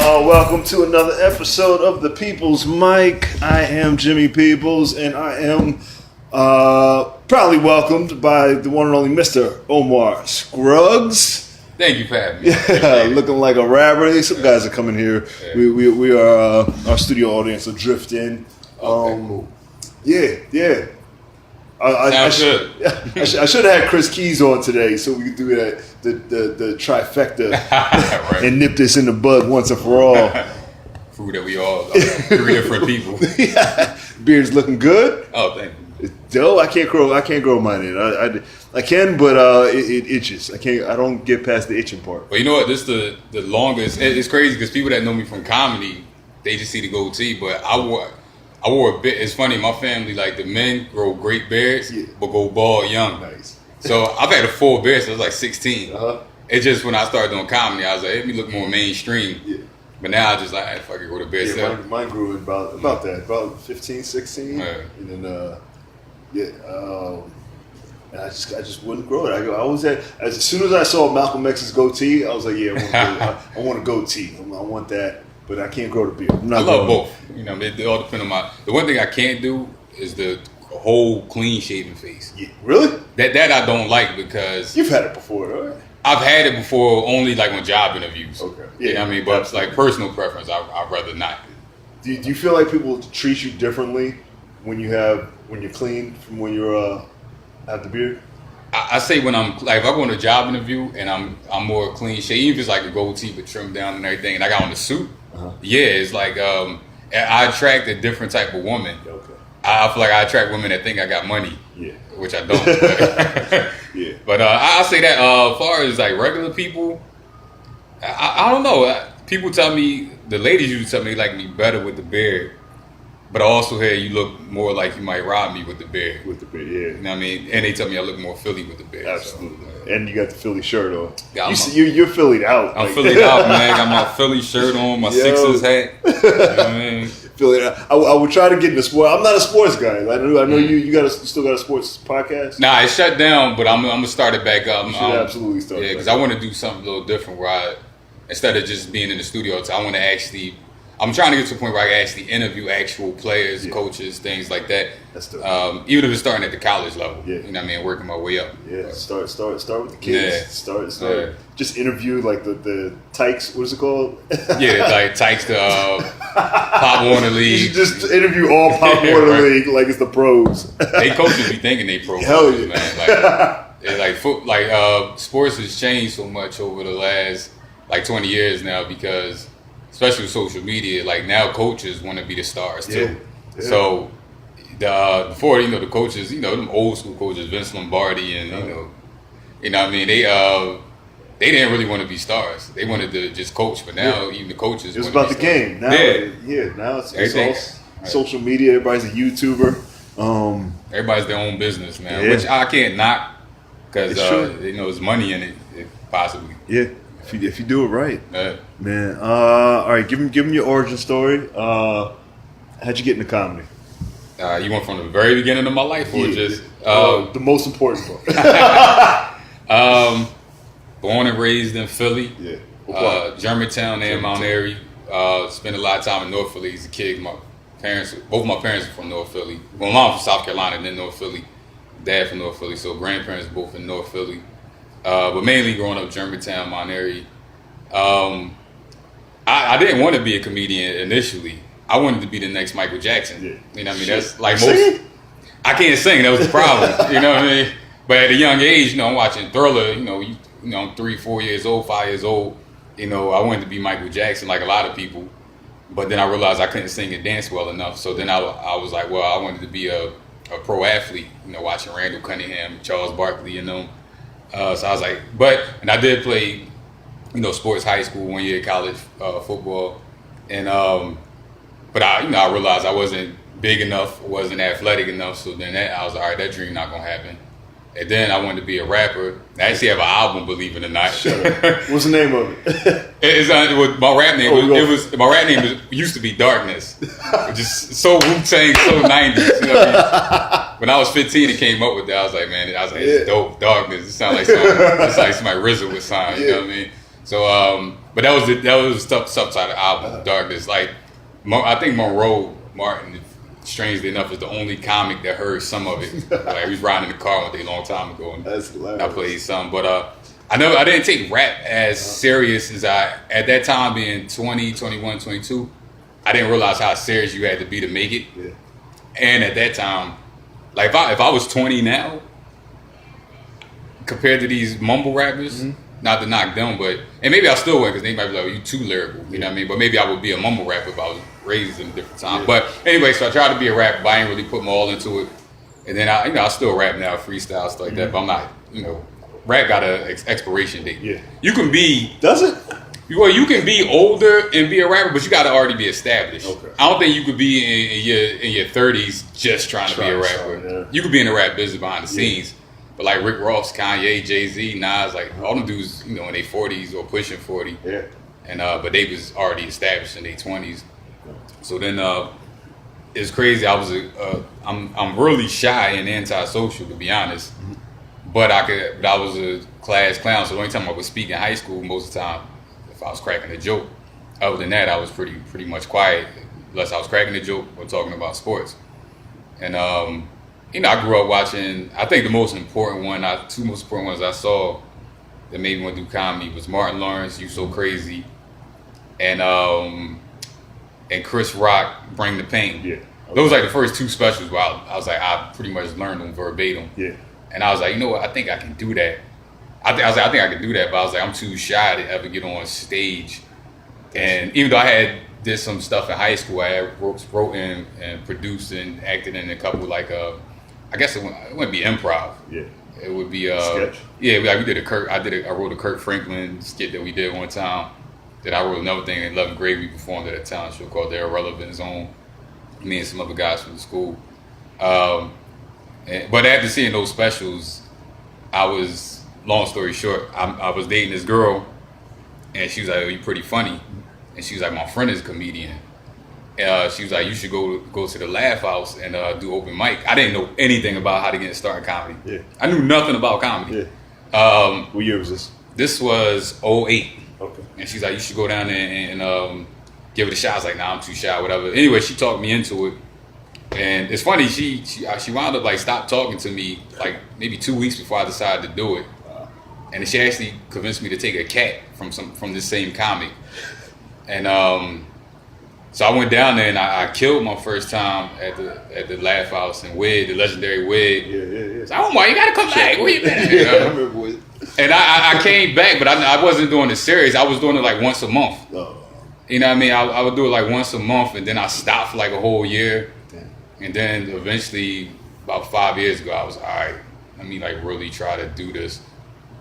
Welcome to another episode of the People's Mic. I am Jimmy Peoples, and I am proudly welcomed by the one and only Mr. Omar Scruggs. Thank you for having me. Yeah, looking like a rapper. Some guys are coming here. Yeah. We are our studio audience will drift in. Cool. Yeah. I should have had Chris Keys on today so we could do that the trifecta right. And nip this in the bud once and for all. Prove that we all are three different people. Yeah. Beard's looking good. Oh, thank you. Dope. I can't grow mine in. I can, but it itches. I don't get past the itching part. But you know what? This is the longest. It's crazy because people that know me from comedy, they just see the goatee. But I wore a bit. It's funny. My family, like the men, grow great beards, but go bald young. Nice. So I've had a full beard since I was like 16. Uh-huh. It's just when I started doing comedy, I was like, let me look more mainstream. Yeah. But now I just like, hey, fuck it, go to beard. Yeah, mine grew about that, about 15, 16, and then and I just wouldn't grow it. I always had, as soon as I saw Malcolm X's goatee, I was like, yeah, I want a goatee. I want that. But I can't grow the beard. I love both. You know, they all depend on the one thing I can't do is the whole clean shaven face. Yeah. Really? That I don't like because you've had it before, right? I've had it before only like on job interviews. Okay. Yeah. You know what I mean? But it's like personal preference, I'd rather not. Do you feel like people treat you differently when you're clean from when you're have the beard? I say when I'm like if I go on a job interview and I'm more clean shaven, even if it's like a goatee but trimmed down and everything, and I got on the suit. Uh-huh. Yeah, it's like I attract a different type of woman. Okay. I feel like I attract women that think I got money. Yeah. Which I don't. Yeah. But I say that as far as like regular people, I don't know. People tell me, the ladies usually tell me they like me better with the beard. But I also hear you look more like you might rob me with the beard. With the beard, yeah. You know what I mean? And they tell me I look more Philly with the beard. Absolutely. So, and you got the Philly shirt on. Yeah, you're Phillied out. I'm Phillied out, man. Got my Philly shirt on, my Sixers hat. You know what I mean? Phillied out. I would try to get into sport. I'm not a sports guy. I know you still got a sports podcast? Nah, it shut down, but I'm going to start it back up. You should absolutely start it. Yeah, because I want to do something a little different where instead of just being in the studio, I want to actually... I'm trying to get to a point where I can actually interview actual players, coaches, things like that. That's dope. Even if it's starting at the college level, you know what I mean, working my way up. Yeah, start with the kids. Yeah. Start. Just interview like the Tykes. What is it called? Yeah, like Tykes, the Pop Warner League. You should just interview all Pop Warner League like it's the pros. They coaches be thinking they pro. Hell yeah, man. Sports has changed so much over the last 20 years now because. Especially with social media, like now coaches want to be the stars too. Yeah. So before the coaches, them old school coaches, Vince Lombardi, and you know what I mean, they didn't really want to be stars. They wanted to just coach, but now even the coaches. It's about the game. Now, now it's all social media. Everybody's a YouTuber. Everybody's their own business now, which I can't knock because there's money in it, possibly. Yeah. If you do it right, man. All right, give him your origin story. How'd you get into comedy? You went from the very beginning of my life, or just the most important part? Born and raised in Philly. Yeah. Germantown and Mount Airy. Spent a lot of time in North Philly as a kid. Both my parents are from North Philly. Well, mom from South Carolina, then North Philly. Dad from North Philly. So grandparents both in North Philly. But mainly growing up Germantown, Mount Airy. I didn't want to be a comedian initially. I wanted to be the next Michael Jackson. Yeah. You know what I mean? That's like most. I can't sing. That was the problem. You know what I mean? But at a young age, I'm watching Thriller. I'm 3, 4 years old, 5 years old. I wanted to be Michael Jackson like a lot of people. But then I realized I couldn't sing and dance well enough. So then I was like, well, I wanted to be a pro athlete. Watching Randall Cunningham, Charles Barkley, So I was like, and I did play, sports, high school, 1 year college football, and but I realized I wasn't big enough, wasn't athletic enough, so then I was like, all right, that dream not gonna happen. And then I wanted to be a rapper. I actually have an album, believe it or not. Shut up. What's the name of it? My rap name. My rap name used to be Darkness, just so Wu-Tang, so 90s. You know what I mean? When I was 15 and came up with that, I was like, it's dope, Darkness. It sounds like somebody RZA would sign. You know what I mean? So, but that was the tough side of the album, Darkness. Like, I think Monroe Martin, strangely enough, is the only comic that heard some of it. Like, we was riding in the car one day a long time ago, and That's hilarious. I played some. But I didn't take rap as serious as at that time, being 20, 21, 22. I didn't realize how serious you had to be to make it. Yeah. And at that time, like if I was 20 now, compared to these mumble rappers, not to knock them, but and maybe I still would, because they might be like, "You too lyrical," you know what I mean? But maybe I would be a mumble rapper if I was raised in a different time. Yeah. But anyway, so I tried to be a rapper, but I ain't really put my all into it. And then I still rap now, freestyle stuff like that. But I'm not, rap got an expiration date. Yeah. You can be. Does it? Well, you can be older and be a rapper, but you got to already be established. Okay. I don't think you could be in your 30s just trying to be a rapper. Yeah. You could be in the rap business behind the scenes, but like Rick Ross, Kanye, Jay-Z, Nas, like all them dudes, in their 40s or pushing 40. Yeah. And but they was already established in their 20s. So then it's crazy. I'm really shy and antisocial, to be honest. But I was a class clown, so the only time I would speak in high school, most of the time, if I was cracking a joke. Other than that, I was pretty much quiet, unless I was cracking a joke or talking about sports. And I grew up watching. I think the most important one, two most important ones I saw that made me want to do comedy was Martin Lawrence, You So Crazy, and Chris Rock, Bring the Pain. Yeah. Okay. Those were like the first two specials where I was like, I pretty much learned them verbatim. Yeah. And I was like, you know what? I think I can do that. I think I could do that, but I was like, I'm too shy to ever get on stage. And even though I did some stuff in high school, I had wrote and produced and acted in a couple I guess it wouldn't be improv. Yeah. It would be sketch. Yeah, like we did I wrote a Kurt Franklin skit that we did one time. That I wrote another thing in 11th grade. We performed at a talent show called The Irrelevant Zone. Me and some other guys from the school. But after seeing those specials, long story short, I was dating this girl, and she was like, "Oh, you pretty funny," and she was like, "My friend is a comedian." She was like, "You should go to the Laugh House and do open mic." I didn't know anything about how to get started in comedy. Yeah. I knew nothing about comedy. Yeah. What year was this? This was 2008. Okay. And she's like, "You should go down there and give it a shot." I was like, "Nah, I'm too shy, whatever." Anyway, she talked me into it. And it's funny, she wound up like stopped talking to me like maybe 2 weeks before I decided to do it. And she actually convinced me to take a cat from this same comic. And so I went down there and I killed my first time at the Laugh House in Wig, the legendary Wig. Yeah. So, Omar, you gotta come back. Where you been? Yeah, I remember it. And I came back, but I wasn't doing it serious. I was doing it like once a month. Oh. You know what I mean? I would do it like once a month, and then I stopped for like a whole year. And then eventually, about 5 years ago, I was all right. Let me like really try to do this.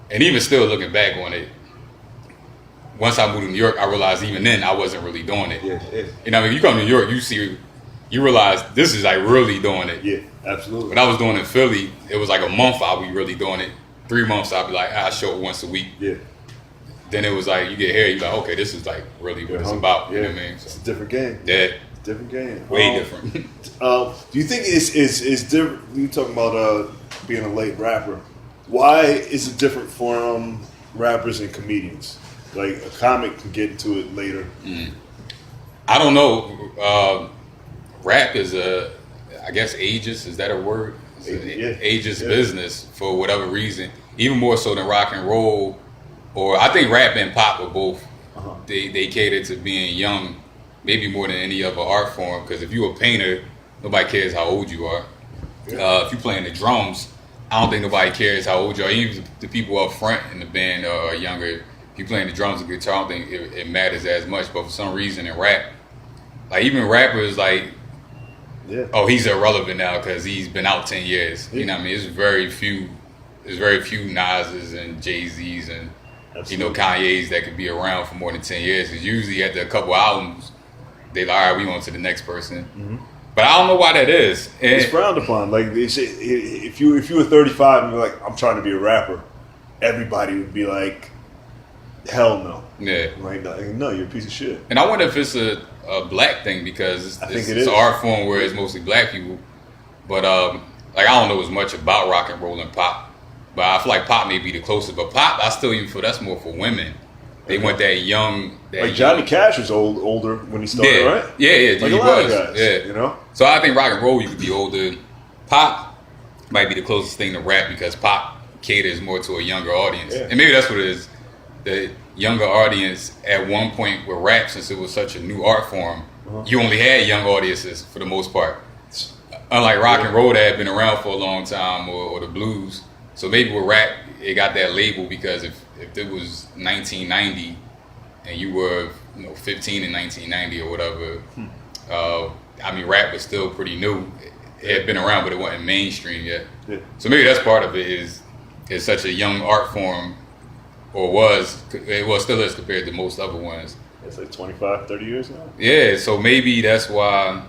And even still looking back on it, once I moved to New York, I realized even then I wasn't really doing it. Yeah. You know, when you come to New York, you realize this is like really doing it. Yeah, absolutely. When I was doing it in Philly, it was like a month I'll be really doing it. 3 months I'll be like, I show it once a week. Yeah. Then it was like, you get here, you're like, okay, this is like really what it's about. You know what I mean? So, it's a different game. Yeah. Different game. Way different. Do you think it's different? You talking about being a late rapper. Why is it different from rappers and comedians? Like a comic can get into it later. I don't know. Rap is I guess ageist. Is that a word? It's ageist business for whatever reason. Even more so than rock and roll, or I think rap and pop are both. They cater to being young, maybe more than any other art form. Because if you're a painter, nobody cares how old you are. If you're playing the drums, I don't think nobody cares how old you are. Even the people up front in the band are younger. If you're playing the drums and guitar, I don't think it matters as much. But for some reason in rap, like even rappers like, oh, he's irrelevant now because he's been out 10 years. You know what I mean? There's very few Nas's and Jay-Z's and Kanye's that could be around for more than 10 years. Because usually after a couple albums, they like, all right, we on to the next person. But I don't know why that is. It's frowned upon. Like they say, if you were 35 and you're like, I'm trying to be a rapper, everybody would be like, hell no. Yeah. Like, no, you're a piece of shit. And I wonder if it's a black thing because it's an art form where it's mostly black people. But like I don't know as much about rock and roll and pop. But I feel like pop may be the closest. But pop, I still even feel that's more for women. They want that young. Like Johnny Cash was older when he started, right? Yeah, like he a lot was. of guys, yeah, you know. So I think rock and roll you could be older. Pop might be the closest thing to rap because pop caters more to a younger audience, and maybe that's what it is. The younger audience at one point with rap, since it was such a new art form, you only had young audiences for the most part. Unlike rock and roll that had been around for a long time, or the blues. So maybe with rap, it got that label because if it was 1990 and you were 15 in 1990 or whatever, I mean rap was still pretty new. It had been around, but it wasn't mainstream yet. Yeah. So maybe that's part of it. Is such a young art form, or still is compared to most other ones. It's like 25, 30 years now. Yeah, so maybe that's why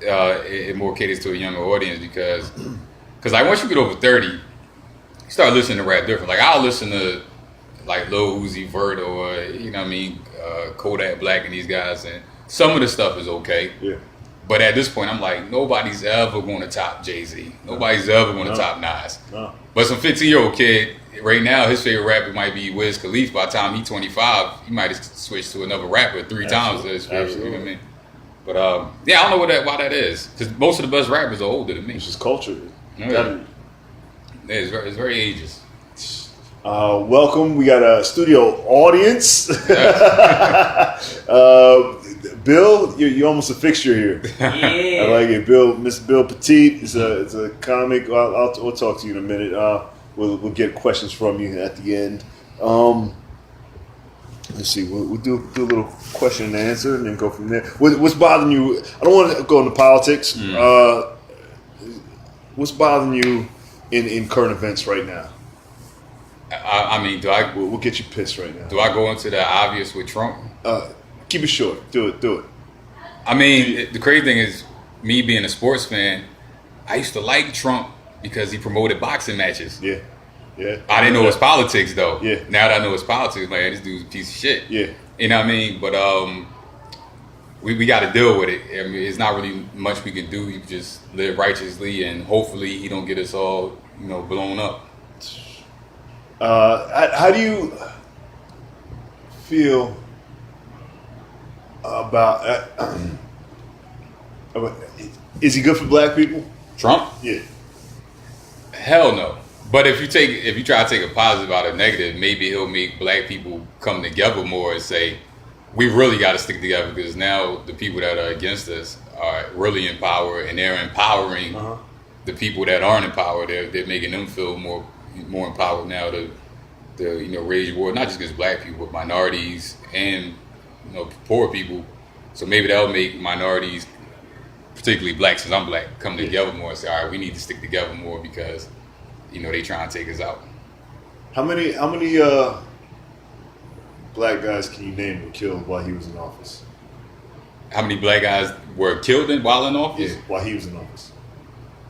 it more caters to a younger audience because like once you get over 30, you start listening to rap different. Like I'll listen to like Lil Uzi Vert or Kodak Black and these guys, and some of the stuff is okay. Yeah. But at this point, I'm like, nobody's ever going to top Jay-Z. Nobody's ever going to top Nas. No. But some 15-year-old kid right now, his favorite rapper might be Wiz Khalifa. By the time he's 25, he might have switched to another rapper three times. His favorite, you know what I mean? But I don't know why that is. Because most of the best rappers are older than me. It's just culture. Yeah, it's very ageist. Welcome. We got a studio audience. Bill, you're almost a fixture here. Yeah. I like it. Mr. Bill Petit is a comic. We'll talk to you in a minute. We'll get questions from you at the end. Let's see. We'll do a little question and answer, and then go from there. What's bothering you? I don't want to go into politics. What's bothering you in current events right now? I mean, We'll get you pissed right now. Do I go into the obvious with Trump? Keep it short. Do it. I mean, the crazy thing is, me being a sports fan, I used to like Trump because he promoted boxing matches. Yeah. I didn't know his politics though. Yeah. Now that I know his politics, man, this dude's a piece of shit. Yeah. You know what I mean? But we got to deal with it. I mean, it's not really much we can do. You just live righteously, and hopefully he don't get us all, blown up. How do you feel about is he good for black people? Trump? Yeah. Hell no. But if you try to take a positive out of negative, maybe he'll make black people come together more and say, we really got to stick together because now the people that are against us are really in power, and they're empowering the people that aren't in power. They're making them feel more empowered now to wage war, not just against black people, but minorities and poor people. So maybe that'll make minorities, particularly black, since I'm black, come together more and say, all right, we need to stick together more because they trying to take us out. How many black guys can you name were killed while he was in office? How many black guys were killed while in office? Yeah, while he was in office.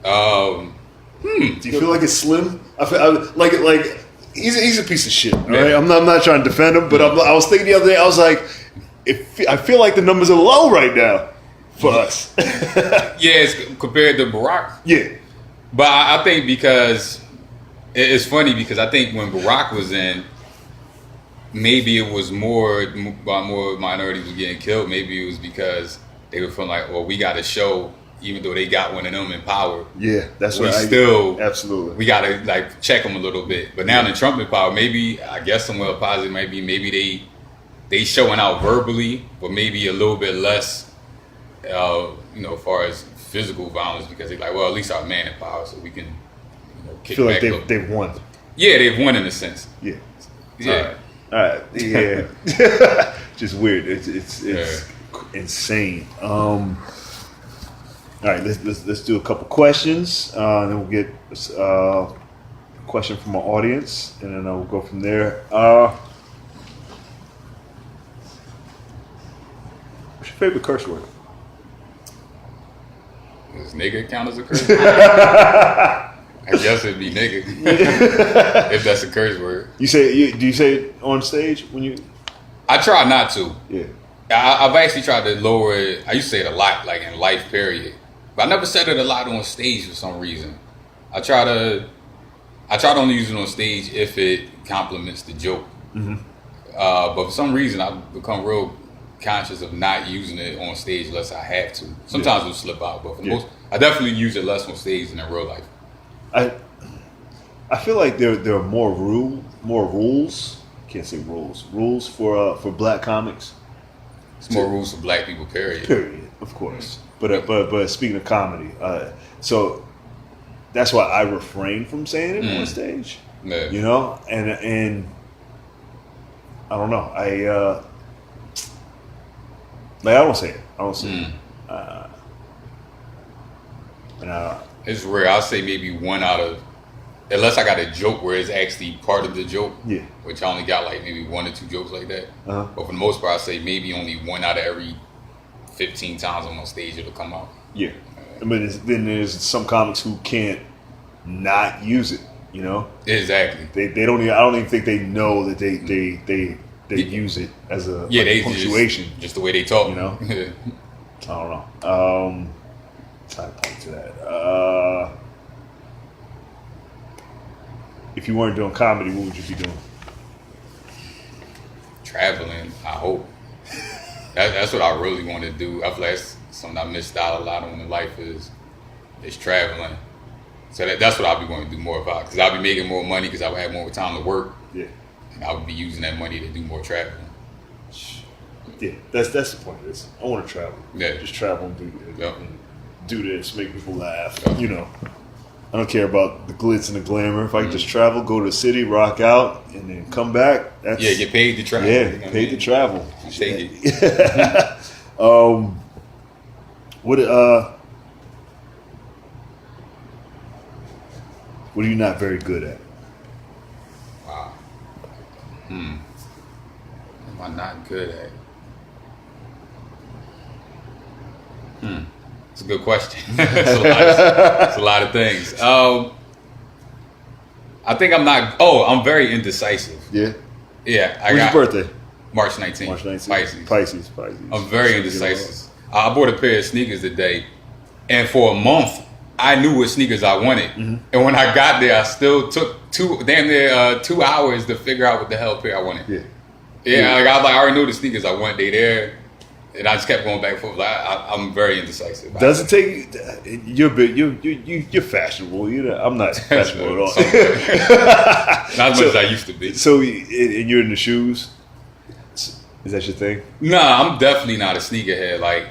Do you feel like it's slim? I feel like he's a piece of shit. All right, I'm not trying to defend him, but I was thinking the other day. I was like, I feel like the numbers are low right now for us. Yes, compared to Barack. Yeah, but I think because it's funny because I think when Barack was in, maybe it was more minorities were getting killed. Maybe it was because they were feeling like, well, we got to show. Even though they got one of them in power, yeah, that's right. Absolutely, we gotta check them a little bit. But now the Trump in power, maybe I guess somewhere positive might be maybe they showing out verbally, but maybe a little bit less, as far as physical violence because they're like, well, at least our man in power, so we can, kick feel back like they've won. Yeah, they've won in a sense. Yeah. All right. Yeah. Just weird. It's insane. All right, let's do a couple questions. Then we'll get a question from our audience, and then we'll go from there. What's your favorite curse word? Does nigga count as a curse word? I guess it'd be nigga. If that's a curse word. Do you say it on stage when you? I try not to. Yeah. I've actually tried to lower it. I used to say it a lot, like in life, period. But I never said it a lot on stage for some reason. I try to only use it on stage if it complements the joke. Mm-hmm. but for some reason I've become real conscious of not using it on stage unless I have to. Sometimes it'll slip out, but for the most, I definitely use it less on stage than in real life. I feel like there are more rules. Can't say rules for black comics. It's more rules for black people. Period. Of course. But speaking of comedy, so that's why I refrain from saying it on stage. Yeah. You know, and I don't know. I don't say it. I don't say it. It's rare. I'll say maybe one out of, unless I got a joke where it's actually part of the joke. Yeah. Which I only got like maybe 1 or 2 jokes like that. Uh-huh. But for the most part, I say maybe only 1 out of every 15 times I'm on stage it'll come out. Yeah. But then there's some comics who can't not use it. You know. Exactly. They don't even. I don't even think they know that they use it as a they punctuation. Just the way they talk. You know. I don't know. Trying to point to that. If you weren't doing comedy, what would you be doing? Traveling, I hope. That's what I really want to do. I feel like that's something I missed out a lot on in life is traveling. So that's what I'll be going to do more about. Because I'll be making more money because I would have more time to work. Yeah. And I would be using that money to do more traveling. Yeah, that's the point of this. I want to travel. Yeah. Just travel and do this. Yep. Do this, make people laugh. Yep. You know. I don't care about the glitz and the glamour. If I can just travel, go to the city, rock out, and then come back. That's, get paid to travel. Yeah, get paid to travel. Take it. What are you not very good at? Wow. What am I not good at? It's a good question. It's a lot of things. I think I'm not. I'm very indecisive. Yeah. Yeah. When's your birthday? March 19th. March 19th. Pisces. I'm very indecisive. I bought a pair of sneakers today, and for a month I knew what sneakers I wanted. Mm-hmm. And when I got there, I still took 2 hours to figure out what the hell pair I wanted. Yeah. Like I already knew the sneakers I wanted. They there. And I just kept going back and forth. I'm very indecisive. Does it take? You're fashionable. I'm not fashionable at all. Not as much as I used to be. So, and you're in the shoes. Is that your thing? Nah, I'm definitely not a sneakerhead. Like,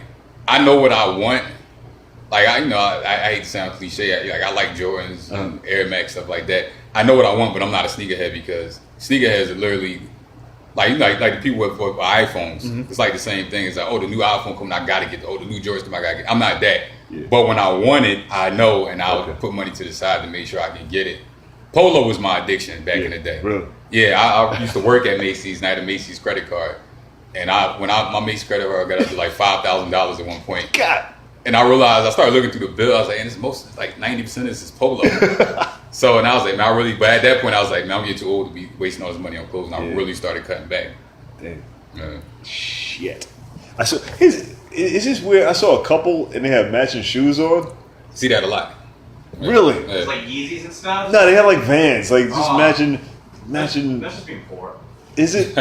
I know what I want. Like, I hate to sound cliche. Like, I like Jordans and Air Max, stuff like that. I know what I want, but I'm not a sneakerhead because sneakerheads are literally. Like the people with iPhones, it's like the same thing. It's like, the new iPhone coming, I gotta get. The new Jordans coming, I gotta get. I'm not that. Yeah. But when I want it, I know, and I'll put money to the side to make sure I can get it. Polo was my addiction back in the day. Really? Yeah, I used to work at Macy's, and I had a Macy's credit card. And my Macy's credit card got up to like $5,000 at one point. God. And I realized, I started looking through the bill. I was like, and it's most, like 90% of this is Polo. So, and I was like, man, but at that point, I was like, man, I'm getting too old to be wasting all this money on clothes. And I really started cutting back. Damn. Shit. Is this weird? I saw a couple and they have matching shoes on. See that a lot. Really? Yeah. It's like Yeezys and stuff? No, they have like Vans. Like just matching. That's just being poor. Is it?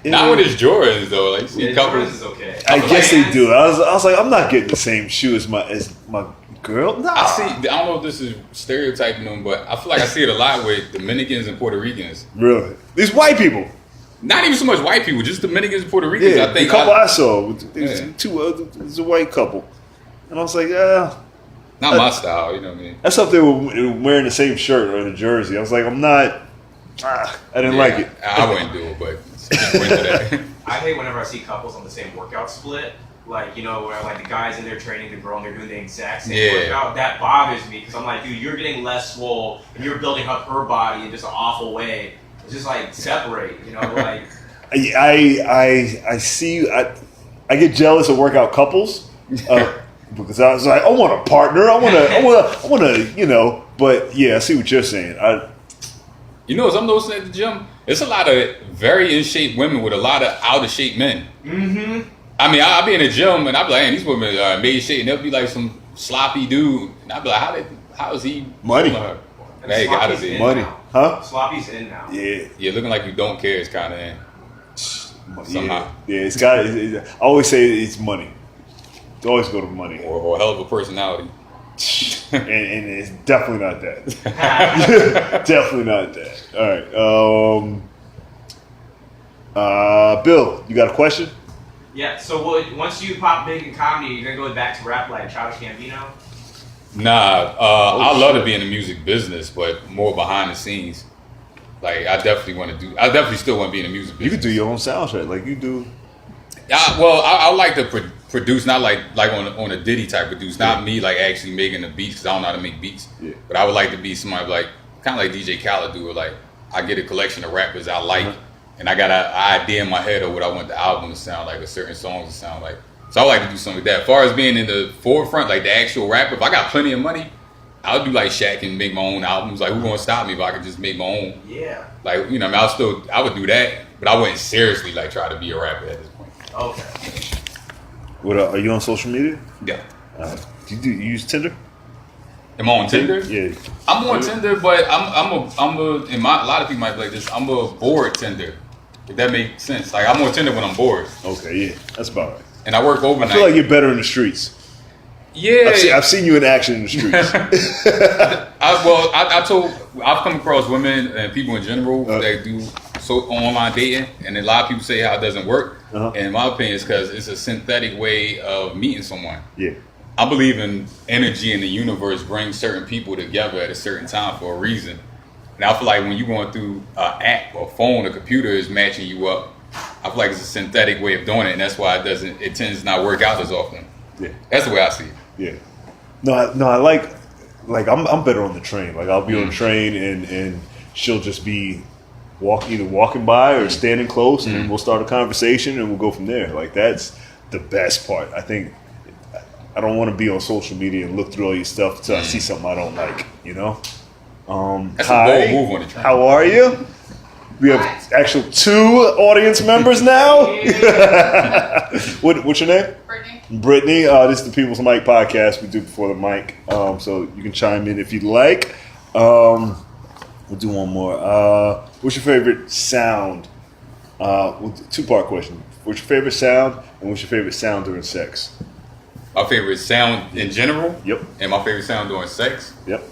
Not when it's Jordans though. Like, see, Jordans is okay. I guess they do. I was like, I'm not getting the same shoe as my girl. Nah. I don't know if this is stereotyping them, but I feel like I see it a lot with Dominicans and Puerto Ricans. Really? These white people. Not even so much white people, just Dominicans and Puerto Ricans. Yeah, I think the couple I saw, there's a white couple, and I was like, not my style. You know what I mean? That's up there with wearing the same shirt or the jersey. I was like, I'm not. I didn't like it. I wouldn't do it, but into that. I hate whenever I see couples on the same workout split. Like, where like the guy's in there training the girl and they're doing the exact same workout. That bothers me because I'm like, dude, you're getting less swole and you're building up her body in just an awful way. It's just like separate, like. I see. I get jealous of workout couples because I was like, I want a partner. I want to. But yeah, I see what you're saying. As I'm noticing at the gym, it's a lot of very in shape women with a lot of out of shape men. Mm-hmm. I mean, I'll be in the gym and I'll be like, man, these women are made shape, and they'll be like some sloppy dude, and I'll be like, how is he? Money. They gotta be money, huh? Sloppy's in now. Yeah, looking like you don't care is kind of in. somehow. Yeah, it's got. I always say it's money. It's always go to money, or a hell of a personality. and it's definitely not that. Definitely not that. All right. Bill, you got a question? Yeah. So once you pop big in comedy, you're gonna go back to rap like Childish Gambino? Nah, I'd love to be in the music business, but more behind the scenes. Like I definitely still want to be in the music business. You could do your own soundtrack, like you do. I like to produce, not like on a Diddy type produce, not me like actually making the beats because I don't know how to make beats. Yeah. But I would like to be somebody like kind of like DJ Khaled do, where like I get a collection of rappers I like, and I got an idea in my head of what I want the album to sound like, or certain songs to sound like. So I like to do something like that. As far as being in the forefront, like the actual rapper, if I got plenty of money, I'll do like Shaq and make my own albums. Like, who's gonna stop me if I could just make my own? Yeah. Like, I mean, I would do that, but I wouldn't seriously like try to be a rapper at this point. Okay. What are you on social media? Yeah. You use Tinder? Am I on Tinder? Yeah. I'm on Tinder, but a lot of people might be like this. I'm a bored Tinder, if that makes sense. Like I'm on Tinder when I'm bored. Okay, yeah, that's about right. And I work overnight. I feel like you're better in the streets. Yeah, I've seen you in action in the streets. I've come across women and people in general that do online dating, and a lot of people say how it doesn't work. And in my opinion, it's because it's a synthetic way of meeting someone. Yeah, I believe in energy in the universe brings certain people together at a certain time for a reason. And I feel like when you're going through an app or phone, a computer is matching you up. I feel like it's a synthetic way of doing it, and that's why it tends to not work out as often. Yeah, that's the way I see it. Yeah. No, I like I'm better on the train. Like I'll be on the train and she'll just be either walking by or standing close, and then we'll start a conversation and we'll go from there. Like that's the best part. I think I don't want to be on social media and look through all your stuff until I see something I don't like. You know. That's a bold move on the train. How are you? We have actual 2 audience members now. What's your name? Brittany. This is the People's Mic podcast we do before the mic. So you can chime in if you'd like. We'll do one more. What's your favorite sound? 2-part question. What's your favorite sound, and what's your favorite sound during sex? My favorite sound in general? Yep. And my favorite sound during sex? Yep.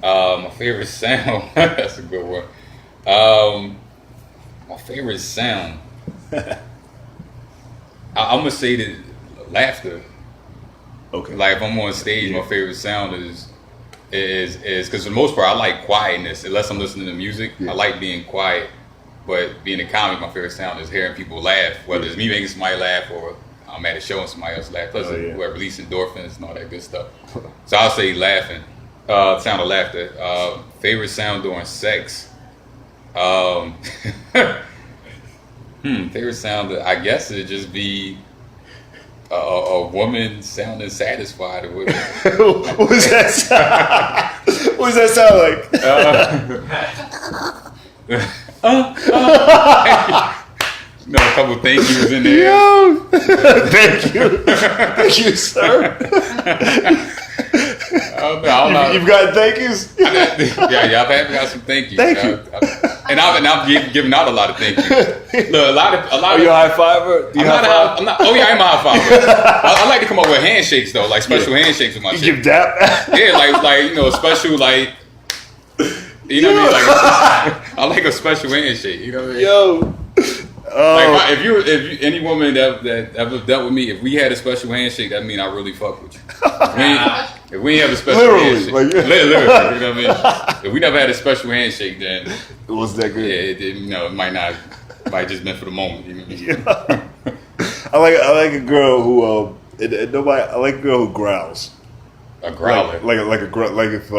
My favorite sound, that's a good one. My favorite sound, I'm gonna say that laughter. Okay. Like if I'm on stage, my favorite sound is because for the most part I like quietness. Unless I'm listening to music, I like being quiet. But being a comic, my favorite sound is hearing people laugh. Whether it's me making somebody laugh or I'm at a show and somebody else laugh. Plus, we're releasing endorphins and all that good stuff. So I'll say laughing. Sound of laughter. Favorite sound during sex. Favorite sound, I guess it'd just be a woman sounding satisfied or whatever. What does that sound? What does that sound like? A couple thank yous in there. Yo, thank you, sir. You've got thank yous. I've got some thank yous. Thank you. And I've given out a lot of thank yous. Look, a lot of. Are you a high fiver? I'm not. Oh yeah, I'm a high fiver. I like to come up with handshakes though, like special handshakes with my chick. You give dap? Yeah, like special like. You know what I mean? Like I like a special handshake. You know what I mean? Yo. Like if you any woman that ever dealt with me, if we had a special handshake, that mean I really fuck with you. If we ain't have a special handshake, literally, you know what I mean? If we never had a special handshake, then it wasn't that good. Yeah, it might not. It might just been for the moment. You know what I mean? I like a girl who I like a girl who growls. A growler, like if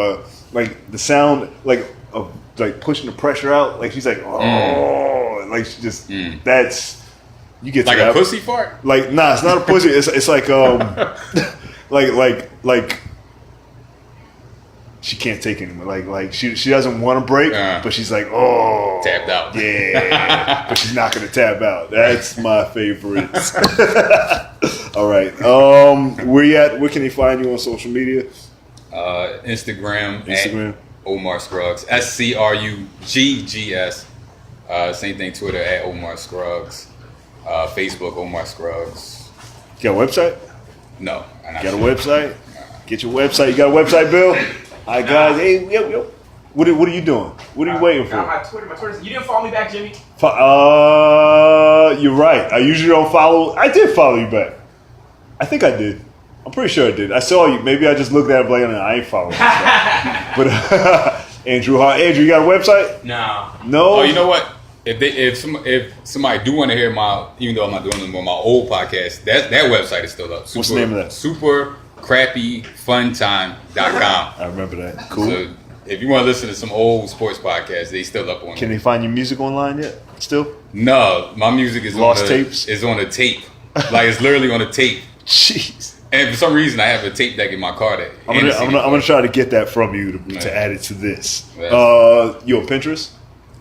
like the sound of pushing the pressure out, like she's like like she just that's you get like to a pussy fart. Like nah, it's not a pussy. It's like like she can't take anymore. Like she doesn't want to break, but she's like tapped out. Yeah, but she's not gonna tap out. That's my favorite. All right, where you at? Where can they find you on social media? Instagram. At Omar Scruggs. SCRUGGS. Same thing. Twitter at Omar Scruggs. Facebook, Omar Scruggs. You got a website? No. Got a website? Get your website. You got a website, Bill? All right, guys. Hey, yo. What are you doing? What are you waiting for? My Twitter. You didn't follow me back, Jimmy. You're right. I usually don't follow. I did follow you back. I think I did. I'm pretty sure I did. I saw you. Maybe I just looked at it like, I ain't following you. But Andrew, you got a website? No. No. Oh, you know what? If somebody do want to hear even though I'm not doing it anymore, my old podcast, that website is still up. What's the name of that? Supercrappyfuntime.com. I remember that. Cool. So if you want to listen to some old sports podcasts, they still up on. Can they find your music online yet? Still? No, my music is Lost tapes. Is on a tape. Like it's literally on a tape. Jeez. And for some reason, I have a tape deck in my car that. I'm gonna try to get that from you to add it to this. Yes. You on Pinterest?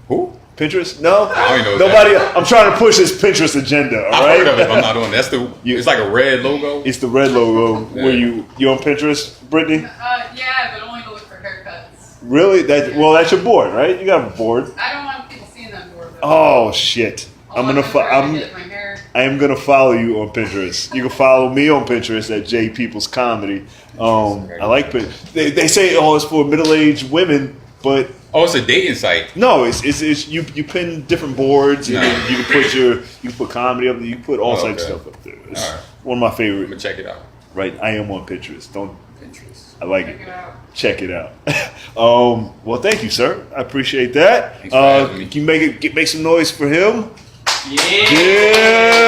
Who? Pinterest? No. I don't know Nobody. I'm trying to push this Pinterest agenda. All I've right. heard of it, but I'm not on. That's it's like a red logo. It's the red logo. Yeah. Where you on Pinterest, Brittany? Yeah, but only to look for haircuts. Really? That's your board, right? You got a board. I don't want people seeing that board. Oh shit! I am gonna follow you on Pinterest. You can follow me on Pinterest at J People's Comedy. I like Pinterest. They say it's for middle-aged women, but it's a dating site. no, it's you pin different boards and then you can put comedy up there. You can put all types of stuff up there. It's All right. one of my I'm favorite. gonna check it out. Right, I am on Pinterest. Pinterest. I like Check it out. Check it out. Well, thank you, sir. I appreciate that. Thanks for having me. Can you make some noise for him? Yeah.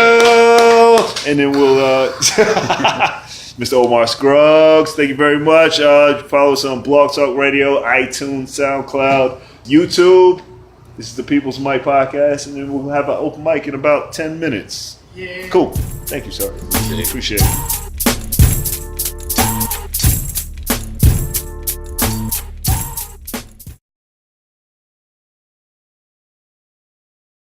And then we'll Mr. Omar Scruggs, thank you very much. Follow us on Blog Talk Radio, iTunes, SoundCloud, YouTube. This is the People's Mic Podcast, and then we'll have an open mic in about 10 minutes. Yeah. Cool. Thank you, sir. Appreciate it.